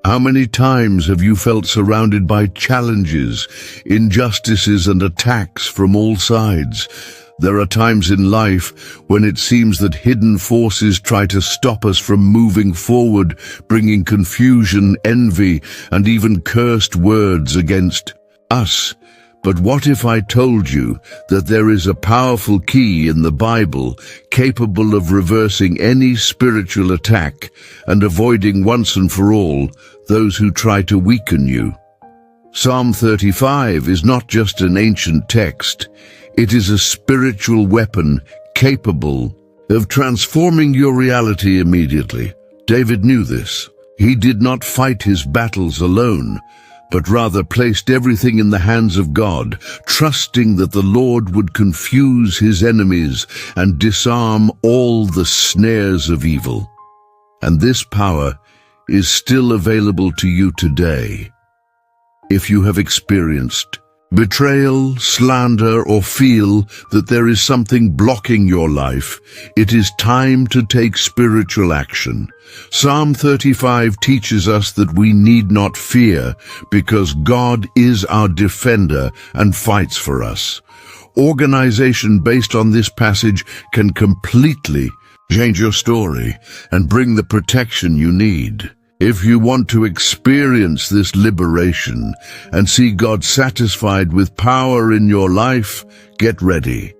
How many times have you felt surrounded by challenges, injustices, and attacks from all sides? There are times in life when it seems that hidden forces try to stop us from moving forward, bringing confusion, envy, and even cursed words against us. But what if I told you that there is a powerful key in the Bible capable of reversing any spiritual attack and avoiding once and for all those who try to weaken you? Psalm 35 is not just an ancient text. It is a spiritual weapon capable of transforming your reality immediately. David knew this. He did not fight his battles alone, but rather placed everything in the hands of God, trusting that the Lord would confuse his enemies and disarm all the snares of evil. And this power is still available to you today. If you have experienced betrayal, slander, or feel that there is something blocking your life, it is time to take spiritual action. Psalm 35 teaches us that we need not fear because God is our defender and fights for us. Organization based on this passage can completely change your story and bring the protection you need. If you want to experience this liberation and see God satisfied with power in your life, get ready.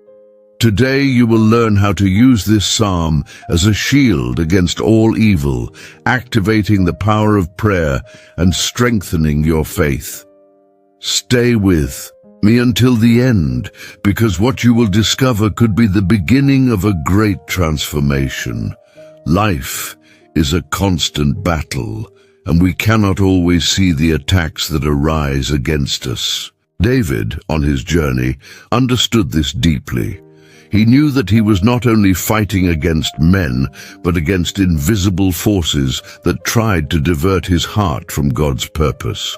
Today you will learn how to use this psalm as a shield against all evil, activating the power of prayer and strengthening your faith. Stay with me until the end, because what you will discover could be the beginning of a great transformation. Life is a constant battle, and we cannot always see the attacks that arise against us. David, on his journey, understood this deeply. He knew that he was not only fighting against men, but against invisible forces that tried to divert his heart from God's purpose.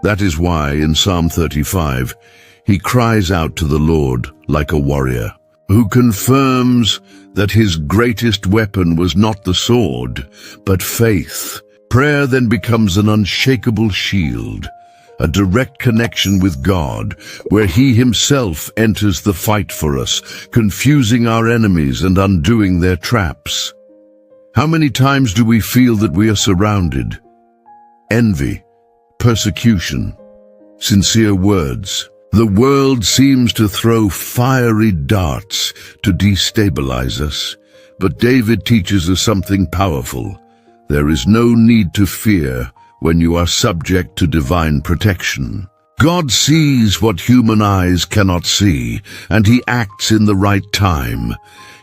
That is why, in Psalm 35, he cries out to the Lord like a warrior, who confirms that his greatest weapon was not the sword, but faith. Prayer then becomes an unshakable shield, a direct connection with God, where He Himself enters the fight for us, confusing our enemies and undoing their traps. How many times do we feel that we are surrounded? Envy, persecution, sincere words. The world seems to throw fiery darts to destabilize us, but David teaches us something powerful. There is no need to fear when you are subject to divine protection. God sees what human eyes cannot see, and He acts in the right time.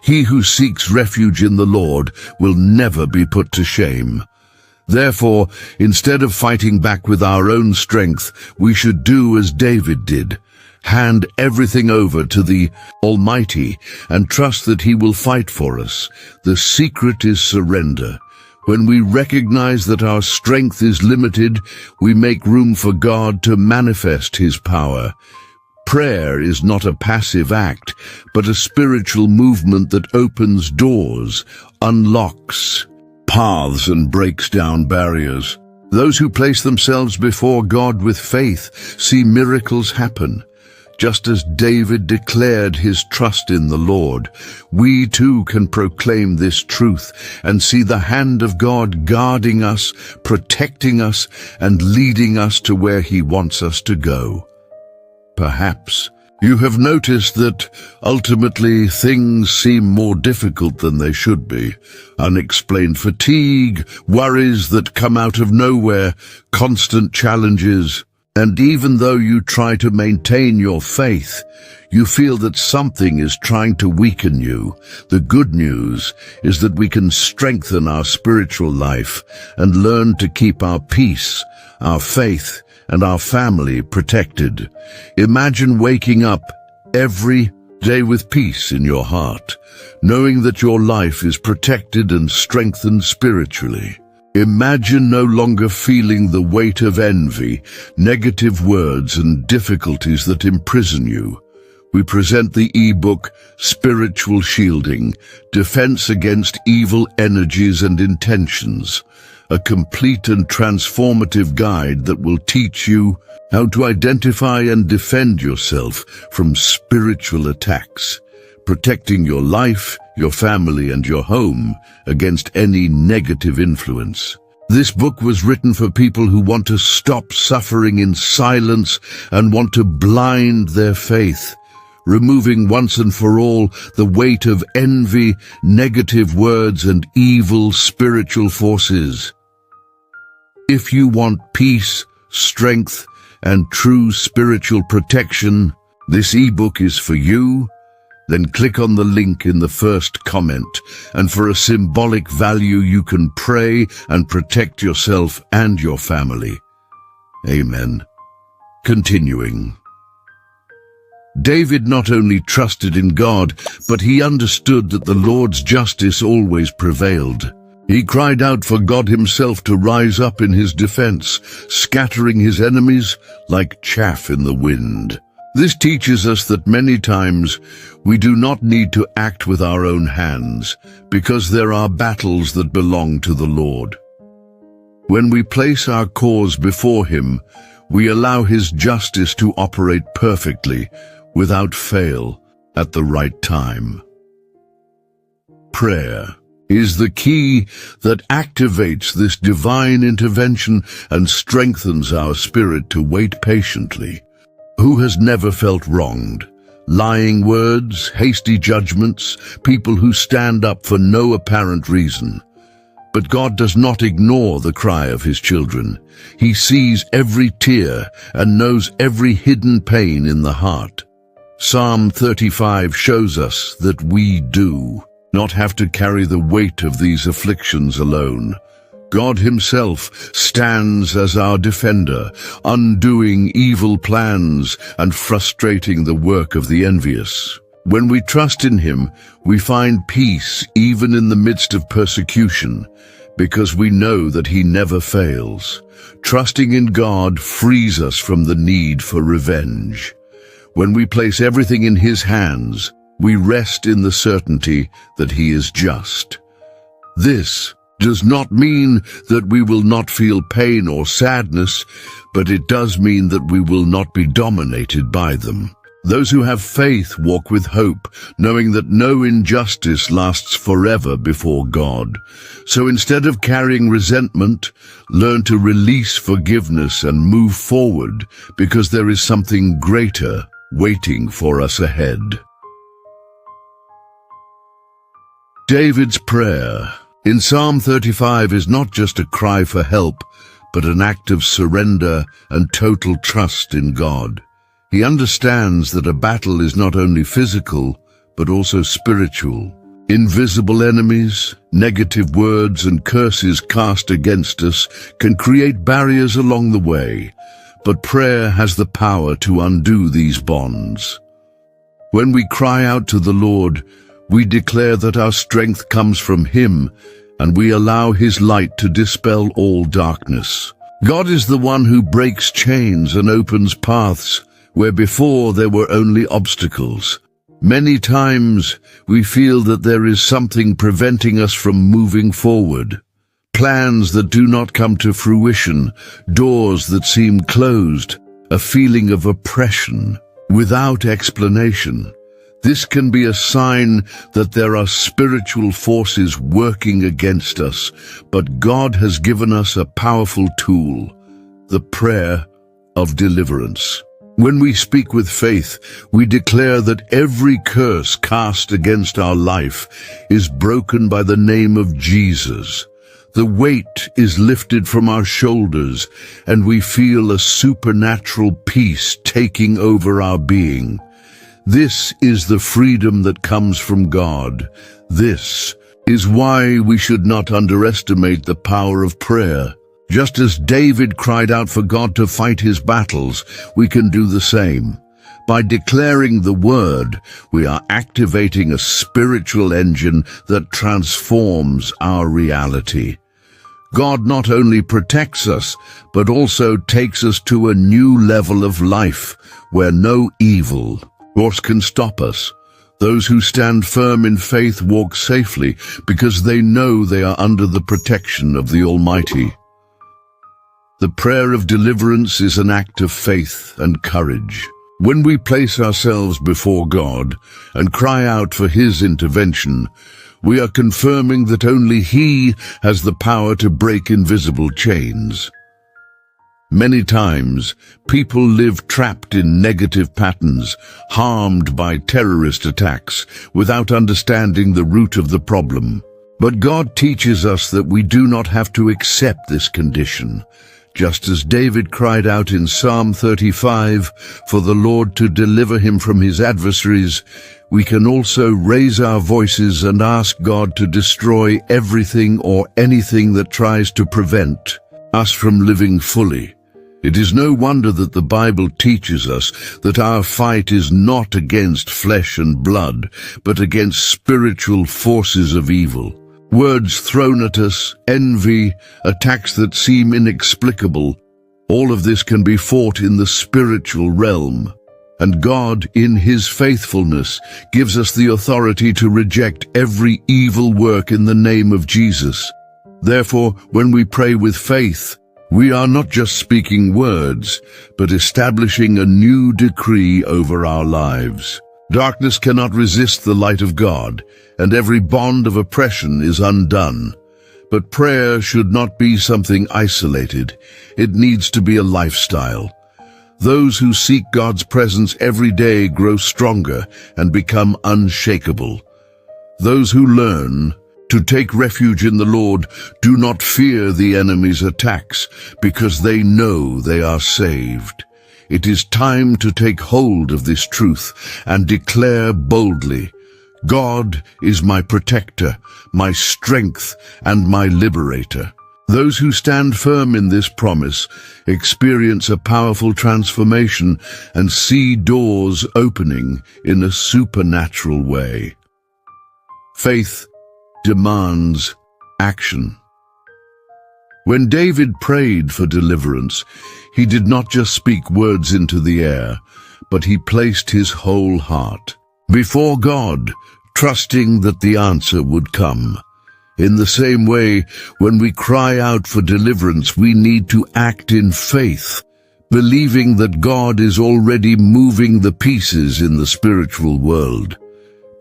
He who seeks refuge in the Lord will never be put to shame. Therefore, instead of fighting back with our own strength, we should do as David did. Hand everything over to the Almighty and trust that He will fight for us. The secret is surrender. When we recognize that our strength is limited, we make room for God to manifest His power. Prayer is not a passive act, but a spiritual movement that opens doors, unlocks paths, and breaks down barriers. Those who place themselves before God with faith see miracles happen. Just as David declared his trust in the Lord, we too can proclaim this truth and see the hand of God guarding us, protecting us, and leading us to where He wants us to go. Perhaps you have noticed that ultimately things seem more difficult than they should be. Unexplained fatigue, worries that come out of nowhere, constant challenges. And even though you try to maintain your faith, you feel that something is trying to weaken you. The good news is that we can strengthen our spiritual life and learn to keep our peace, our faith, and our family protected. Imagine waking up every day with peace in your heart, knowing that your life is protected and strengthened spiritually. Imagine no longer feeling the weight of envy, negative words, and difficulties that imprison you. we present the ebook Spiritual Shielding, Defense Against Evil Energies and Intentions, a complete and transformative guide that will teach you how to identify and defend yourself from spiritual attacks, protecting your life, your family, and your home against any negative influence. This book was written for people who want to stop suffering in silence and want to blind their faith, removing once and for all the weight of envy, negative words, and evil spiritual forces. If you want peace, strength, and true spiritual protection, this ebook is for you. Then click on the link in the first comment, and for a symbolic value you can pray and protect yourself and your family. Amen. Continuing. David not only trusted in God, but he understood that the Lord's justice always prevailed. He cried out for God himself to rise up in his defense, scattering his enemies like chaff in the wind. This teaches us that many times we do not need to act with our own hands, because there are battles that belong to the Lord. When we place our cause before him, we allow his justice to operate perfectly, without fail, at the right time. Prayer is the key that activates this divine intervention and strengthens our spirit to wait patiently. Who has never felt wronged? Lying words, hasty judgments, people who stand up for no apparent reason. But God does not ignore the cry of his children. He sees every tear and knows every hidden pain in the heart. Psalm 35 shows us that we do not have to carry the weight of these afflictions alone. God himself stands as our defender, undoing evil plans and frustrating the work of the envious. When we trust in him, we find peace even in the midst of persecution, because we know that he never fails. Trusting in God frees us from the need for revenge. When we place everything in his hands, we rest in the certainty that he is just. This does not mean that we will not feel pain or sadness, but it does mean that we will not be dominated by them. Those who have faith walk with hope, knowing that no injustice lasts forever before God. So instead of carrying resentment, learn to release forgiveness and move forward, because there is something greater waiting for us ahead. David's prayer in Psalm 35 is not just a cry for help, but an act of surrender and total trust in God. He understands that a battle is not only physical, but also spiritual. Invisible enemies, negative words, and curses cast against us can create barriers along the way, but prayer has the power to undo these bonds. When we cry out to the Lord, we declare that our strength comes from him, and we allow his light to dispel all darkness. God is the one who breaks chains and opens paths where before there were only obstacles. Many times we feel that there is something preventing us from moving forward. Plans that do not come to fruition, doors that seem closed, a feeling of oppression without explanation. This can be a sign that there are spiritual forces working against us, but God has given us a powerful tool, the prayer of deliverance. When we speak with faith, we declare that every curse cast against our life is broken by the name of Jesus. The weight is lifted from our shoulders, and we feel a supernatural peace taking over our being. This is the freedom that comes from God. This is why we should not underestimate the power of prayer. Just as David cried out for God to fight his battles, we can do the same. By declaring the word, we are activating a spiritual engine that transforms our reality. God not only protects us, but also takes us to a new level of life where no evil What can stop us? Those who stand firm in faith walk safely because they know they are under the protection of the Almighty. The prayer of deliverance is an act of faith and courage. When we place ourselves before God and cry out for His intervention, we are confirming that only He has the power to break invisible chains. Many times, people live trapped in negative patterns, harmed by terrorist attacks, without understanding the root of the problem. But God teaches us that we do not have to accept this condition. Just as David cried out in Psalm 35 for the Lord to deliver him from his adversaries, we can also raise our voices and ask God to destroy everything or anything that tries to prevent us from living fully. It is no wonder that the Bible teaches us that our fight is not against flesh and blood, but against spiritual forces of evil. Words thrown at us, envy, attacks that seem inexplicable, all of this can be fought in the spiritual realm. And God, in His faithfulness, gives us the authority to reject every evil work in the name of Jesus. Therefore, when we pray with faith, we are not just speaking words, but establishing a new decree over our lives. Darkness cannot resist the light of God, and every bond of oppression is undone. But prayer should not be something isolated. It needs to be a lifestyle. Those who seek God's presence every day grow stronger and become unshakable. Those who learn to take refuge in the Lord do not fear the enemy's attacks because they know they are saved. It is time to take hold of this truth and declare boldly, God is my protector, my strength, and my liberator. Those who stand firm in this promise experience a powerful transformation and see doors opening in a supernatural way. Faith demands action. When David prayed for deliverance, he did not just speak words into the air, but he placed his whole heart before God, trusting that the answer would come. In the same way, when we cry out for deliverance, we need to act in faith, believing that God is already moving the pieces in the spiritual world.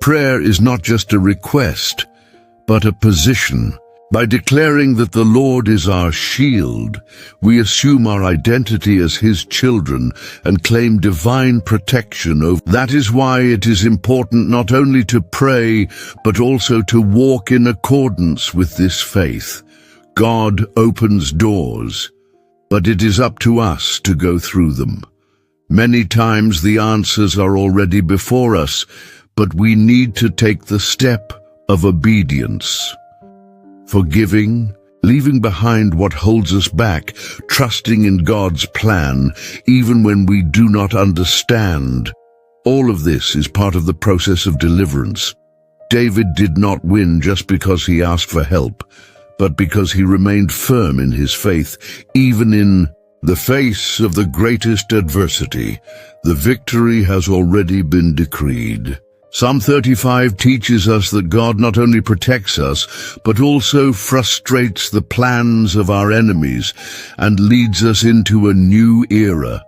Prayer is not just a request, but a position. By declaring that the Lord is our shield, we assume our identity as His children and claim divine protection over. That is why it is important not only to pray, but also to walk in accordance with this faith. God opens doors, but it is up to us to go through them. Many times the answers are already before us, but we need to take the step of obedience. Forgiving, leaving behind what holds us back, trusting in God's plan, even when we do not understand. All of this is part of the process of deliverance. David did not win just because he asked for help, but because he remained firm in his faith, even in the face of the greatest adversity. The victory has already been decreed. Psalm 35 teaches us that God not only protects us, but also frustrates the plans of our enemies and leads us into a new era.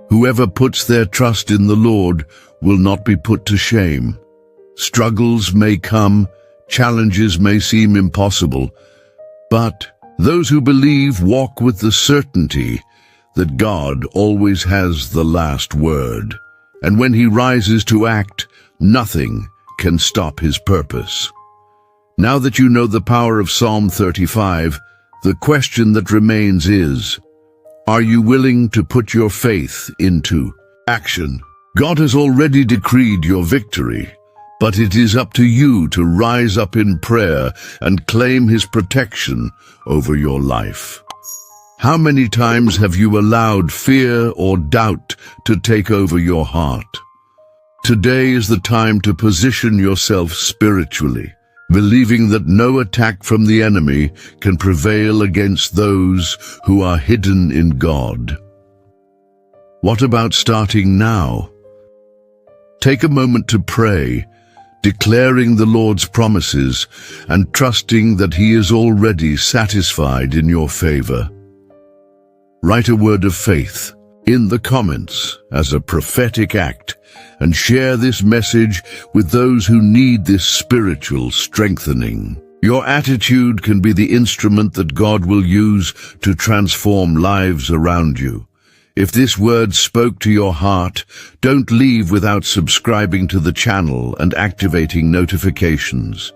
Whoever puts their trust in the Lord will not be put to shame. Struggles may come, challenges may seem impossible, but those who believe walk with the certainty that God always has the last word. And when He rises to act, nothing can stop His purpose. Now that you know the power of Psalm 35, the question that remains is, are you willing to put your faith into action? God has already decreed your victory, but it is up to you to rise up in prayer and claim His protection over your life. How many times have you allowed fear or doubt to take over your heart? Today is the time to position yourself spiritually, believing that no attack from the enemy can prevail against those who are hidden in God. What about starting now? Take a moment to pray, declaring the Lord's promises and trusting that He is already satisfied in your favor. Write a word of faith in the comments as a prophetic act and share this message with those who need this spiritual strengthening. Your attitude can be the instrument that God will use to transform lives around you. If this word spoke to your heart, don't leave without subscribing to the channel and activating notifications.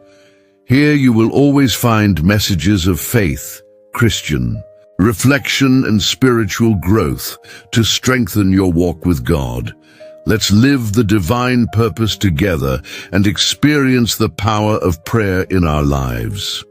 Here you will always find messages of faith, Christian, reflection and spiritual growth to strengthen your walk with God. Let's live the divine purpose together and experience the power of prayer in our lives.